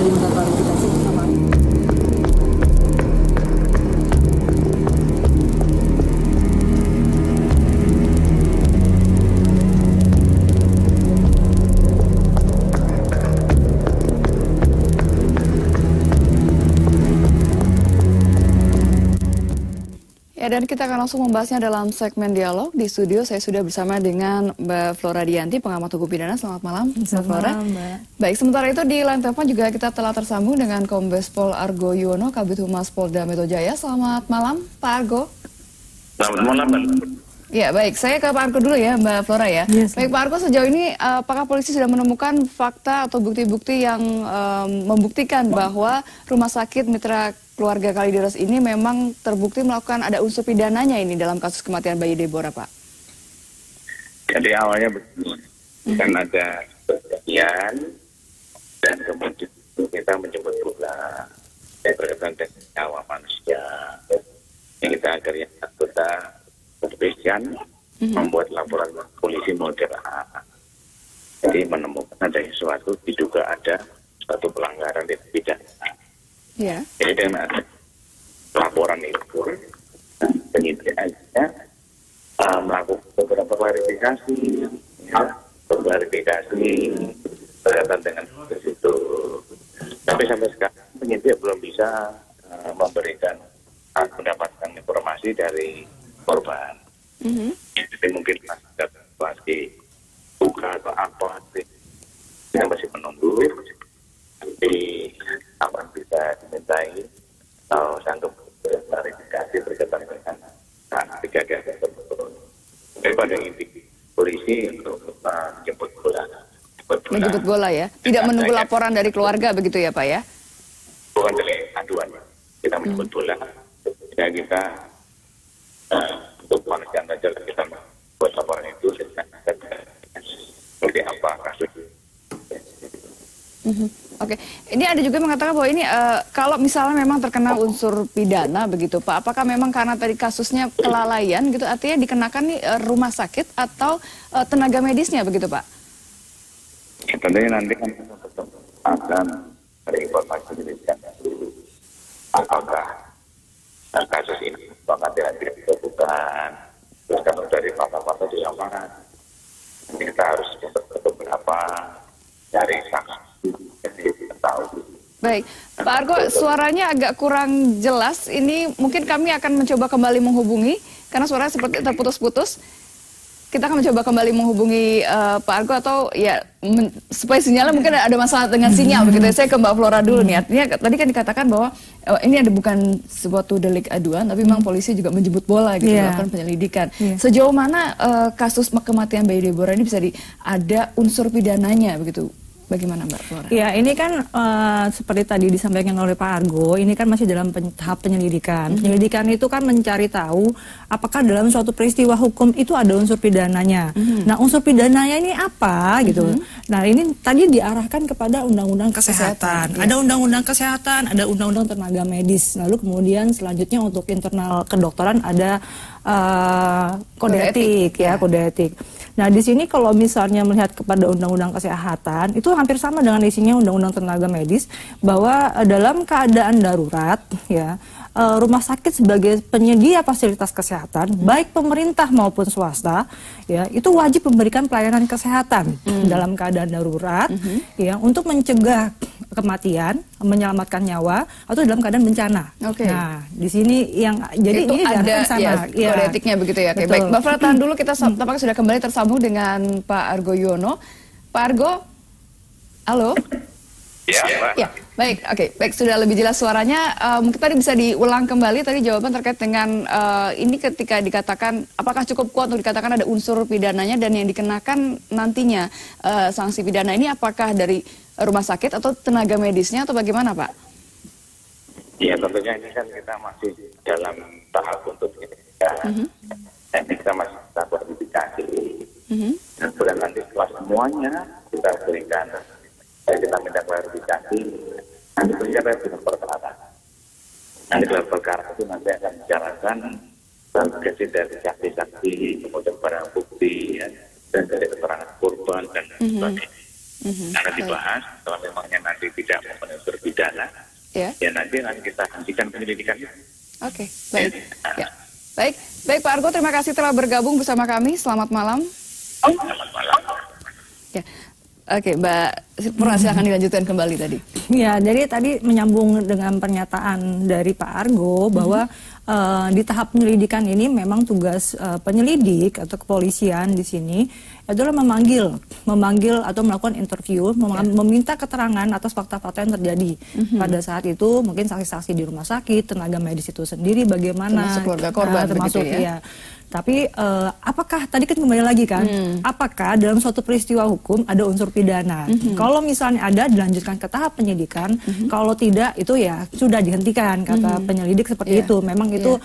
diminta klarifikasi bersama. Ya, dan kita akan langsung membahasnya dalam segmen dialog. Di studio saya sudah bersama dengan Mbak Flora Dianti, pengamat hukum pidana. Selamat malam, Mbak Flora. Mbak. Baik, sementara itu di line telepon juga kita telah tersambung dengan Kombes Pol Argo Yuwono, Kabid Humas Polda Metro Jaya. Selamat malam, Pak Argo. Selamat malam, Mbak. Ya, baik. Saya ke Pak Argo dulu ya, Mbak Flora ya. Yes. Baik, Pak Argo, sejauh ini apakah polisi sudah menemukan fakta atau bukti-bukti yang membuktikan bahwa Rumah Sakit Mitra Keluarga Kalideres ini memang terbukti melakukan ada unsur pidananya ini dalam kasus kematian bayi Deborah, Pak? Jadi awalnya betul, kan ada kejadian dan kemudian kita menjemput pula yang berkaitan dengan nyawa manusia. Yang kita akhirnya kita kepolisian membuat laporan polisi model A. Jadi menemukan ada sesuatu, diduga ada suatu pelanggaran tindak pidana. Ya. Jadi dengan laporan itu, penyidik akhirnya melakukan beberapa klarifikasi, berkaitan dengan kasus itu. Tapi sampai sekarang penyidik belum bisa mendapatkan informasi dari korban. Jadi mungkin masih buka atau apa, kita masih menunggu. Tapi akan bisa dimintai atau sanggup klarifikasi berkaitan dengan kejadian tersebut. Daripada inti polisi untuk menjemput bola. Menjemput bola ya? Tidak menunggu laporan dari keluarga begitu ya, Pak ya? Bukan dari aduan. Kita menjemput bola. Ya kita untuk manusia saja kita buat laporan itu seperti apa kasus. Oke, ini ada juga mengatakan bahwa ini kalau misalnya memang terkena unsur pidana begitu Pak, apakah memang karena tadi kasusnya kelalaian gitu, artinya dikenakan nih rumah sakit atau tenaga medisnya begitu Pak? Ya, tentunya nanti kan kita tetap akan dari informasi diberikan dulu apakah kasus ini apakah tidak dilakukan, terus kalau dari fakta-fakta di lapangan nanti kita harus beberapa dari saksi. Baik, Pak Argo, suaranya agak kurang jelas. Ini mungkin kami akan mencoba kembali menghubungi, karena suaranya seperti terputus-putus. Kita akan mencoba kembali menghubungi Pak Argo atau ya supaya sinyalnya mungkin ada masalah dengan sinyal begitu. Saya ke Mbak Flora dulu nih. Artinya tadi kan dikatakan bahwa ini ada bukan suatu delik aduan, tapi memang polisi juga menjemput bola gitu, melakukan penyelidikan. Sejauh mana kasus kematian bayi Deborah ini bisa ada unsur pidananya begitu? Bagaimana Mbak Flora? Ya, ini kan seperti tadi disampaikan oleh Pak Argo, ini kan masih dalam tahap penyelidikan. Penyelidikan itu kan mencari tahu apakah dalam suatu peristiwa hukum itu ada unsur pidananya. Nah, unsur pidananya ini apa gitu. Nah, ini tadi diarahkan kepada Undang-Undang Kesehatan. Ada Undang-Undang Kesehatan, ada Undang-Undang Tenaga Medis. Lalu kemudian selanjutnya untuk internal kedokteran ada kode etik ya, kode etik. Nah, di sini kalau misalnya melihat kepada Undang-Undang Kesehatan, itu hampir sama dengan isinya Undang-Undang Tenaga Medis, bahwa dalam keadaan darurat, ya, rumah sakit sebagai penyedia fasilitas kesehatan, baik pemerintah maupun swasta, ya, itu wajib memberikan pelayanan kesehatan dalam keadaan darurat, ya, untuk mencegah kematian, menyelamatkan nyawa, atau dalam keadaan bencana. Nah, di sini yang jadi itu ini ada sama, kode etiknya begitu ya. Oke, baik, Mbak Flora, tahan dulu, kita tampaknya sudah kembali tersambung dengan Pak Argo Yuwono. Pak Argo, halo. Ya, Pak. Ya, baik, oke, baik, sudah lebih jelas suaranya. Mungkin tadi bisa diulang kembali tadi jawaban terkait dengan ini ketika dikatakan apakah cukup kuat untuk dikatakan ada unsur pidananya dan yang dikenakan nantinya sanksi pidana ini apakah dari rumah sakit atau tenaga medisnya atau bagaimana Pak? Ya, tentunya ini kan kita masih dalam tahap untuk penyelidikan. Dan kita masih tahap klarifikasi. Dan kemudian nanti setelah semuanya kita berikan, kita minta klarifikasi, nanti kita dengan perkara. Nanti dalam perkara itu nanti akan bicarakan verifikasi dari saksi-saksi, kemudian barang bukti, ya, dan dari keterangan korban dan sebagainya. Karena dibahas, kalau memangnya nanti tidak memenuhi unsur pidana, ya nanti akan kita hentikan penyelidikan itu. Oke, baik. Ya. Baik, Pak Argo, terima kasih telah bergabung bersama kami. Selamat malam. Selamat malam. Ya. Oke, Mbak Purna, silahkan dilanjutkan kembali tadi. Ya, jadi tadi menyambung dengan pernyataan dari Pak Argo bahwa di tahap penyelidikan ini memang tugas penyelidik atau kepolisian di sini adalah memanggil atau melakukan interview, meminta keterangan atas fakta-fakta yang terjadi pada saat itu, mungkin saksi-saksi di rumah sakit, tenaga medis itu sendiri bagaimana, termasuk keluarga korban, termasuk begitu ya. Tapi apakah tadi kan kembali lagi kan, apakah dalam suatu peristiwa hukum ada unsur pidana? Kalau misalnya ada, dilanjutkan ke tahap penyidikan. Kalau tidak, itu ya sudah dihentikan kata penyelidik seperti itu. Memang itu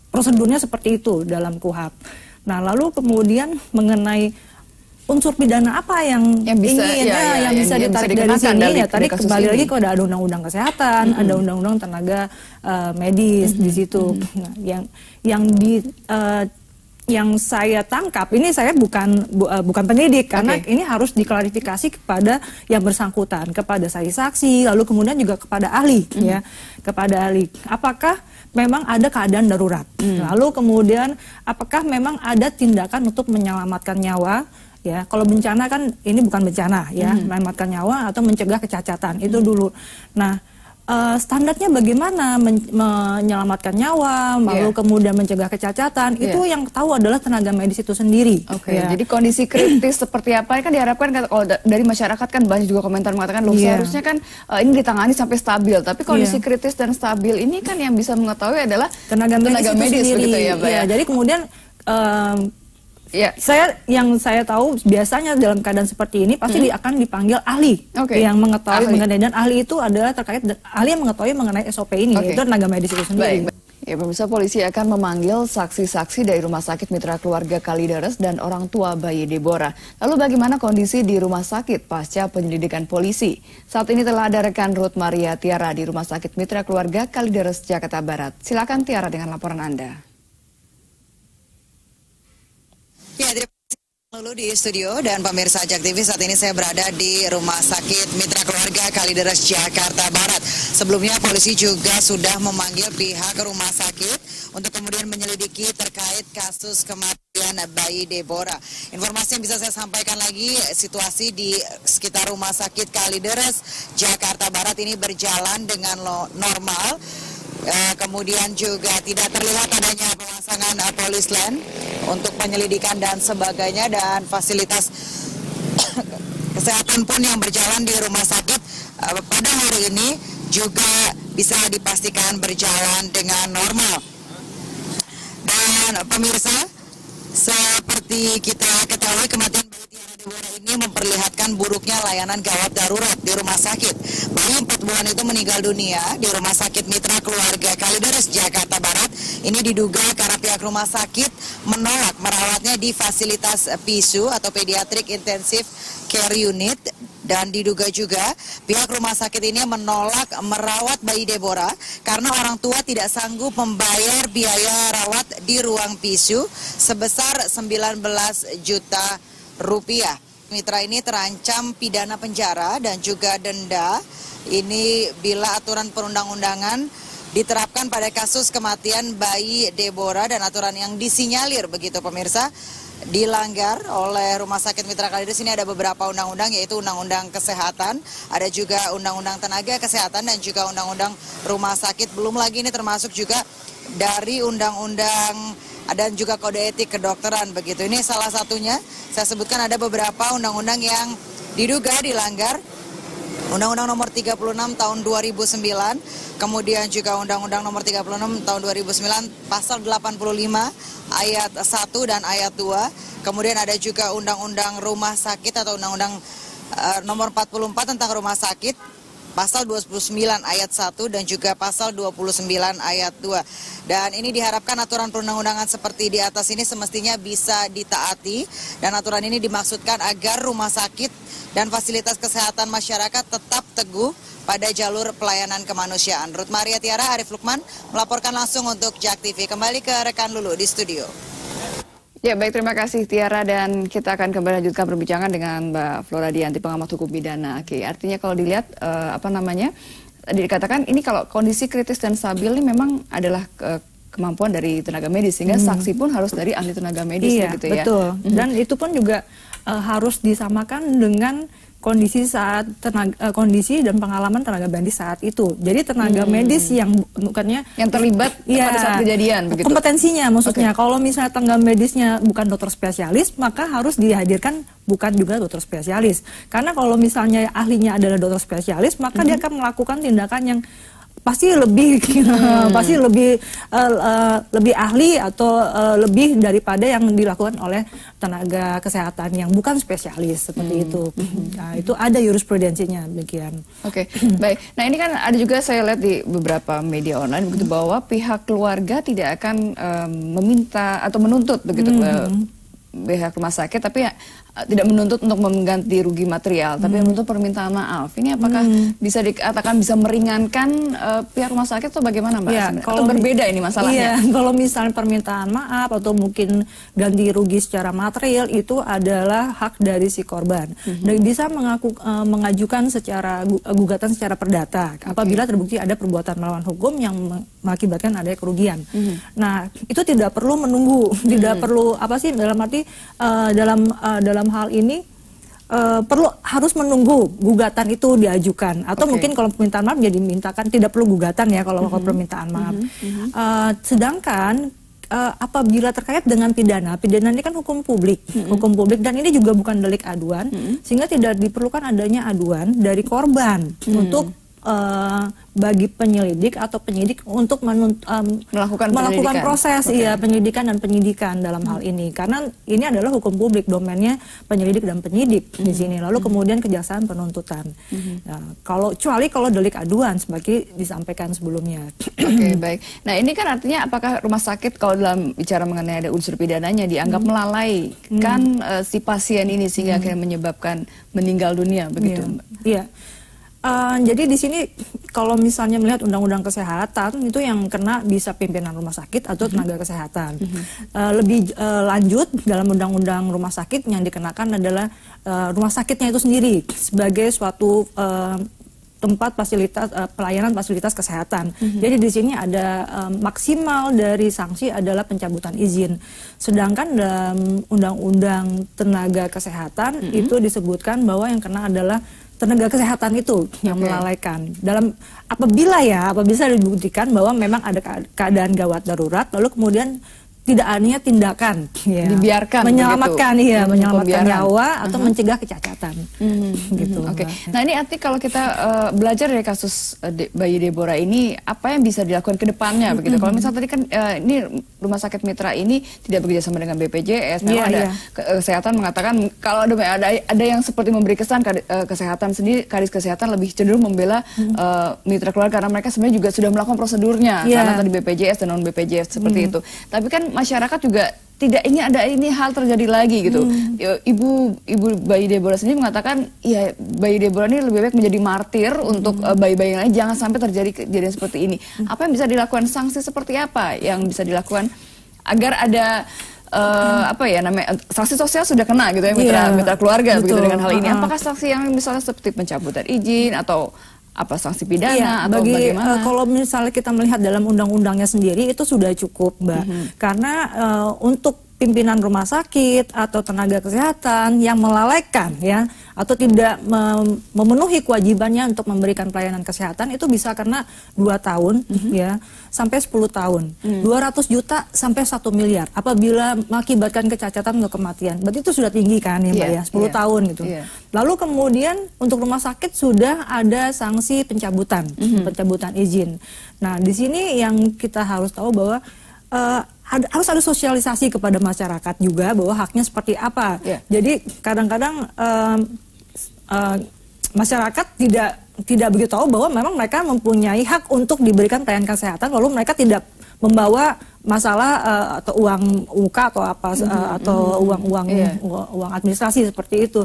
prosedurnya seperti itu dalam KUHP. Nah, lalu kemudian mengenai unsur pidana apa yang bisa, yang bisa ditarik dari sini ya tadi kembali lagi kok ada undang-undang kesehatan, ada undang-undang tenaga medis di situ. Nah, yang saya tangkap ini saya bukan penyidik karena ini harus diklarifikasi kepada yang bersangkutan, kepada saksi-saksi, lalu kemudian juga kepada ahli ya, kepada ahli. Apakah memang ada keadaan darurat? Lalu kemudian apakah memang ada tindakan untuk menyelamatkan nyawa? Ya, kalau bencana kan ini bukan bencana ya, menyelamatkan nyawa atau mencegah kecacatan itu dulu. Nah, standarnya bagaimana menyelamatkan nyawa, lalu kemudian mencegah kecacatan, itu yang tahu adalah tenaga medis itu sendiri. Jadi kondisi kritis seperti apa kan diharapkan kalau dari masyarakat kan banyak juga komentar mengatakan loh seharusnya kan ini ditangani sampai stabil, tapi kondisi kritis dan stabil ini kan yang bisa mengetahui adalah tenaga medis begitu ya, Mbak. Ya, jadi kemudian yang saya tahu biasanya dalam keadaan seperti ini pasti akan dipanggil ahli yang mengetahui mengenai, dan ahli itu adalah terkait ahli yang mengetahui mengenai SOP ini, yaitu tenaga medis itu sendiri. Ya, pemirsa, polisi akan memanggil saksi-saksi dari Rumah Sakit Mitra Keluarga Kalideres dan orang tua bayi Deborah. Lalu bagaimana kondisi di rumah sakit pasca penyelidikan polisi? Saat ini telah ada rekan Ruth Maria Tiara di Rumah Sakit Mitra Keluarga Kalideres, Jakarta Barat. Silakan Tiara dengan laporan Anda. Ya, terima kasih Lulu di studio dan pemirsa Ajak TV. Saat ini saya berada di Rumah Sakit Mitra Keluarga Kalideres, Jakarta Barat. Sebelumnya polisi juga sudah memanggil pihak rumah sakit untuk kemudian menyelidiki terkait kasus kematian bayi Deborah. Informasi yang bisa saya sampaikan lagi, situasi di sekitar Rumah Sakit Kalideres, Jakarta Barat ini berjalan dengan normal. Kemudian juga tidak terlihat adanya pemasangan polis lain untuk penyelidikan dan sebagainya, dan fasilitas kesehatan pun yang berjalan di rumah sakit pada hari ini juga bisa dipastikan berjalan dengan normal. Dan pemirsa, seperti kita ketahui, kematian bayi Tiara Deborah ini memperlihatkan buruknya layanan gawat darurat di rumah sakit. Bayi 4 bulan itu meninggal dunia di Rumah Sakit Mitra Keluarga Kalideres, Jakarta Barat. Ini diduga karena pihak rumah sakit menolak merawatnya di fasilitas PISU atau Pediatric Intensive Care Unit, dan diduga juga pihak rumah sakit ini menolak merawat bayi Deborah karena orang tua tidak sanggup membayar biaya rawat di ruang PISU sebesar 19 juta rupiah. Mitra ini terancam pidana penjara dan juga denda. Ini bila aturan perundang-undangan diterapkan pada kasus kematian bayi Deborah dan aturan yang disinyalir begitu pemirsa dilanggar oleh Rumah Sakit Mitra Kalideres. Ini ada beberapa undang-undang, yaitu Undang-Undang Kesehatan, ada juga Undang-Undang Tenaga Kesehatan dan juga Undang-Undang Rumah Sakit. Belum lagi ini termasuk juga dari Undang-Undang dan juga Kode Etik Kedokteran begitu. Ini salah satunya, saya sebutkan ada beberapa undang-undang yang diduga dilanggar. Undang-Undang Nomor 36 Tahun 2009, kemudian juga Undang-Undang Nomor 36 Tahun 2009 Pasal 85 Ayat 1 dan Ayat 2. Kemudian ada juga Undang-Undang Rumah Sakit atau Undang-Undang Nomor 44 tentang Rumah Sakit Pasal 29 Ayat 1 dan juga Pasal 29 Ayat 2. Dan ini diharapkan aturan perundang-undangan seperti di atas ini semestinya bisa ditaati, dan aturan ini dimaksudkan agar rumah sakit dan fasilitas kesehatan masyarakat tetap teguh pada jalur pelayanan kemanusiaan. Ruth Maria Tiara, Arif Lukman melaporkan langsung untuk JAK TV. Kembali ke rekan Lulu di studio. Ya, baik, terima kasih Tiara, dan kita akan kembali lanjutkan perbincangan dengan Mbak Flora Dianti, pengamat hukum pidana. Oke, artinya kalau dilihat tadi dikatakan ini kalau kondisi kritis dan stabil ini memang adalah kemampuan dari tenaga medis, sehingga saksi pun harus dari ahli tenaga medis, iya, begitu ya. Betul. Dan itu pun juga harus disamakan dengan kondisi kondisi dan pengalaman tenaga medis saat itu. Jadi tenaga medis yang bukannya yang terlibat pada saat kejadian, begitu. Kompetensinya maksudnya. Kalau misalnya tenaga medisnya bukan dokter spesialis, maka harus dihadirkan bukan juga dokter spesialis. Karena kalau misalnya ahlinya adalah dokter spesialis, maka dia akan melakukan tindakan yang pasti lebih pasti lebih ahli atau lebih daripada yang dilakukan oleh tenaga kesehatan yang bukan spesialis seperti itu. Nah, itu ada jurisprudensinya demikian. Oke, baik. Nah, ini kan ada juga saya lihat di beberapa media online begitu bahwa pihak keluarga tidak akan meminta atau menuntut begitu pihak rumah sakit, tapi tidak menuntut untuk mengganti rugi material, tapi menuntut permintaan maaf. Ini apakah bisa dikatakan bisa meringankan pihak rumah sakit atau bagaimana, Mbak? Ya, kalau berbeda ini masalahnya. Iya, kalau misalnya permintaan maaf atau mungkin ganti rugi secara material itu adalah hak dari si korban. Dan bisa mengajukan secara gugatan secara perdata apabila terbukti ada perbuatan melawan hukum yang mengakibatkan adanya kerugian. Nah, itu tidak perlu menunggu, tidak perlu dalam arti dalam hal ini harus menunggu gugatan itu diajukan atau mungkin kalau permintaan maaf jadi dimintakan tidak perlu gugatan ya kalau permintaan maaf. Sedangkan apabila terkait dengan pidana ini kan hukum publik, dan ini juga bukan delik aduan, sehingga tidak diperlukan adanya aduan dari korban untuk bagi penyelidik atau penyidik untuk melakukan proses penyelidikan dan penyidikan dalam hal ini, karena ini adalah hukum publik, domainnya penyelidik dan penyidik di sini, lalu kemudian kejaksaan penuntutan. Nah, kalau delik aduan seperti disampaikan sebelumnya. Oke, baik. Nah, ini kan artinya apakah rumah sakit kalau dalam bicara mengenai ada unsur pidananya dianggap melalaikan si pasien ini sehingga akhirnya menyebabkan meninggal dunia begitu? Iya. Jadi di sini kalau misalnya melihat undang-undang kesehatan itu yang kena bisa pimpinan rumah sakit atau tenaga kesehatan. Lebih lanjut dalam undang-undang rumah sakit yang dikenakan adalah rumah sakitnya itu sendiri sebagai suatu tempat pelayanan fasilitas kesehatan. Jadi di sini ada maksimal dari sanksi adalah pencabutan izin. Sedangkan dalam undang-undang tenaga kesehatan itu disebutkan bahwa yang kena adalah tenaga kesehatan itu yang melalaikan. Apabila bisa dibuktikan bahwa memang ada keadaan gawat darurat, lalu kemudian tidak adanya tindakan dibiarkan menyelamatkan menyelamatkan nyawa atau mencegah kecacatan gitu. Oke. Nah, ini arti kalau kita belajar dari kasus bayi Deborah ini, apa yang bisa dilakukan ke depannya begitu? Kalau misalnya tadi kan ini rumah sakit mitra ini tidak bekerja sama dengan BPJS, memang ada kesehatan mengatakan kalau ada yang seperti memberi kesan kesehatan sendiri, kadis kesehatan lebih cenderung membela mitra keluarga karena mereka sebenarnya juga sudah melakukan prosedurnya karena tadi BPJS dan non BPJS seperti itu. Tapi kan masyarakat juga tidak ingin ada hal terjadi lagi gitu. Ibu bayi Deborah sendiri mengatakan, ya bayi Deborah ini lebih baik menjadi martir untuk bayi-bayi lain, jangan sampai terjadi kejadian seperti ini. Apa yang bisa dilakukan, sanksi seperti apa yang bisa dilakukan agar ada sanksi sosial sudah kena gitu ya mitra keluarga begitu dengan hal ini. Apakah sanksi yang misalnya seperti pencabutan izin atau sanksi pidana atau bagaimana? Kalau misalnya kita melihat dalam undang-undangnya sendiri itu sudah cukup, Mbak. Karena untuk pimpinan rumah sakit atau tenaga kesehatan yang melalaikan atau tidak memenuhi kewajibannya untuk memberikan pelayanan kesehatan itu bisa kena 2 tahun sampai 10 tahun. 200 juta sampai 1 miliar apabila mengakibatkan kecacatan atau kematian. Berarti itu sudah tinggi kan ya, Mbak 10 tahun gitu. Lalu kemudian untuk rumah sakit sudah ada sanksi pencabutan izin. Nah, di sini yang kita harus tahu bahwa harus ada sosialisasi kepada masyarakat juga bahwa haknya seperti apa. Jadi kadang-kadang masyarakat tidak begitu tahu bahwa memang mereka mempunyai hak untuk diberikan pelayanan kesehatan, lalu mereka tidak membawa masalah atau uang muka atau uang administrasi seperti itu.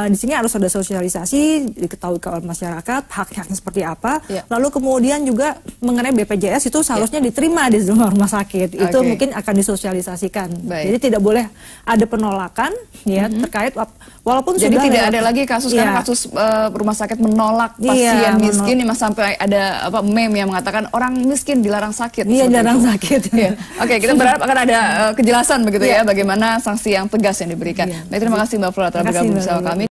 di sini harus ada sosialisasi, diketahui oleh masyarakat hak-haknya seperti apa. Lalu kemudian juga mengenai BPJS itu seharusnya diterima di semua rumah sakit. Itu mungkin akan disosialisasikan. Jadi tidak boleh ada penolakan ya terkait walaupun jadi sudah tidak ada lagi kasus kan kasus rumah sakit menolak pasien miskin, sampai ada meme yang mengatakan orang miskin dilarang sakit. Iya, dilarang sakit. Oke, kita berharap akan ada kejelasan begitu ya bagaimana sanksi yang tegas yang diberikan. Baik, terima kasih Mbak Flora telah bergabung bersama kami.